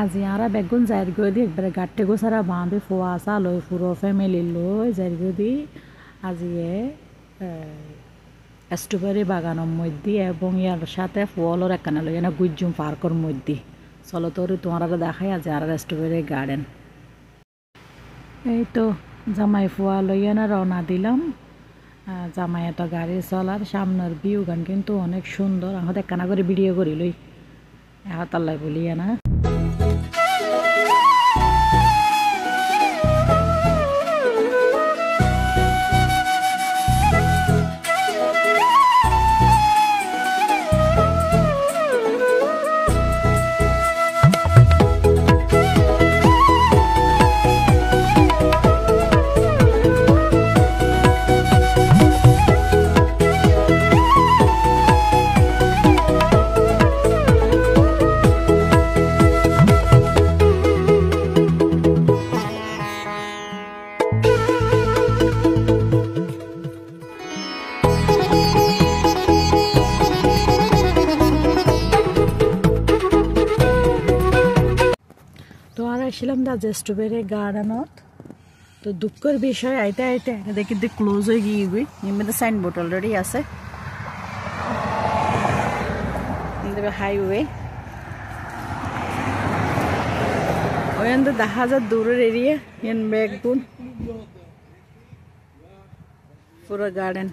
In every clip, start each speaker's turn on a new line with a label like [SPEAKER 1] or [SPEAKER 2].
[SPEAKER 1] আজি আরা বেগুন যাইর গদি একবারে গাট্টে গোসারা বাঁধে ফোয়াশা লই পুরো ফ্যামিলি লই যাইর গদি আজিয়ে স্ট্রবেরি বাগানের মধ্যে এবং ইয়ার সাথে ফলর একখানে লই না গুজ্জুম পার্কর মধ্যে চলো তোরে তোমারা দেখাই আজ আর স্ট্রবেরি গার্ডেন। এই তো জামাই ফুয়া লইয়া না রওনা দিলাম। জামাই এত গাড়ি চলার সামনের ভিউ গান কিন্তু অনেক সুন্দর। আমাদের একখানা করে ভিডিও করি লই হাতাল্লাই বলিয়া না। তো আর আসলাম দা স্ট্রবেরি গার্ডেনত। তো দুঃখের বিষয় আইতে আইতে দেখি ক্লোজ হয়ে গিয়ে গই নিম্মে সাইনবোর্ড অলরেডি আছে হাইওয়ে ওখান দেখা যায় দূরের এরিয়া ইয়ান বেগুন পুরো গার্ডেন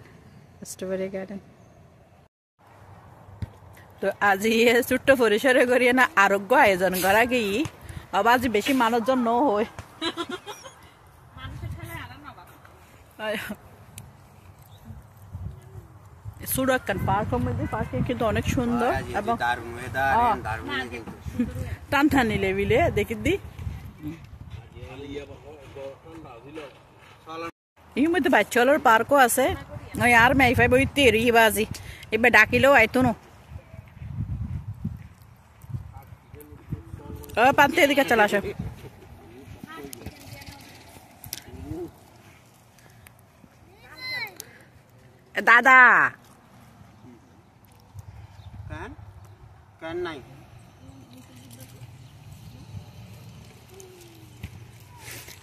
[SPEAKER 1] স্ট্রবেরি গার্ডেন। তো আজি ছোট্ট পরিসরে করিয়ে না আরোগ্য আয়োজন করা গিয়ে আবার আজি বেশি মানুষজন ন হয় সুরাক্কান পার্ক মধ্যে পার্কে কিন্তু অনেক সুন্দর এবং টান টানি লেবিলে দেখি দি এই মধ্যে বাচ্চালোর পার্কও আছে। আর মাইফাই বই তেরি বাজি এবার ডাকিলেও আইতো না। পান্তে এদিকে চলে আসো। দাদা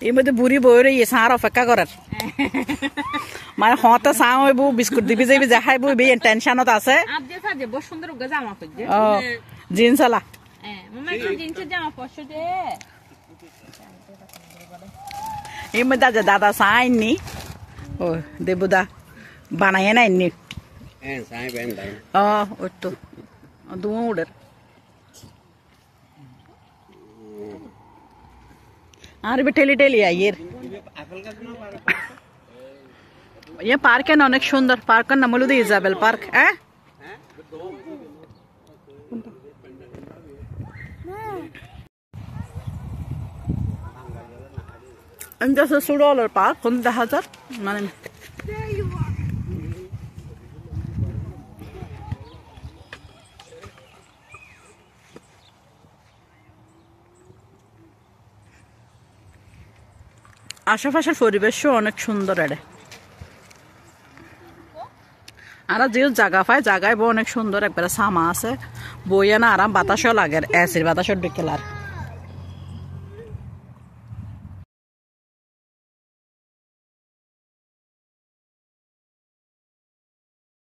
[SPEAKER 1] এই মধ্যে বুড়ি বই রই সার অপেক্ষা করার মানে হতে চাও বউ বিস্কুট দিবি যাবি দেখাই বই বেয়ে টেনশনত আছে। জিন্স আলা এই মধ্যে দাদা চাইনি ও দেবুদা বানাইয়ে নাইনি ওই তো দুও উড়ের আর ঠেলি ঠেলি আইয়ের ये पार्क है ना अनेक सुंदर पार्क नाम हलो इजाबेल पार्क है $2 पार्क $10,000 মানে আশেপাশের পরিবেশও অনেক সুন্দর। এড়ে আর যে জায়গা পায় জায়গায় অনেক সুন্দর একবারে সামা আছে বইয়া না আরাম বাতাসও লাগে এসির বাতাসও ঢুকে লার।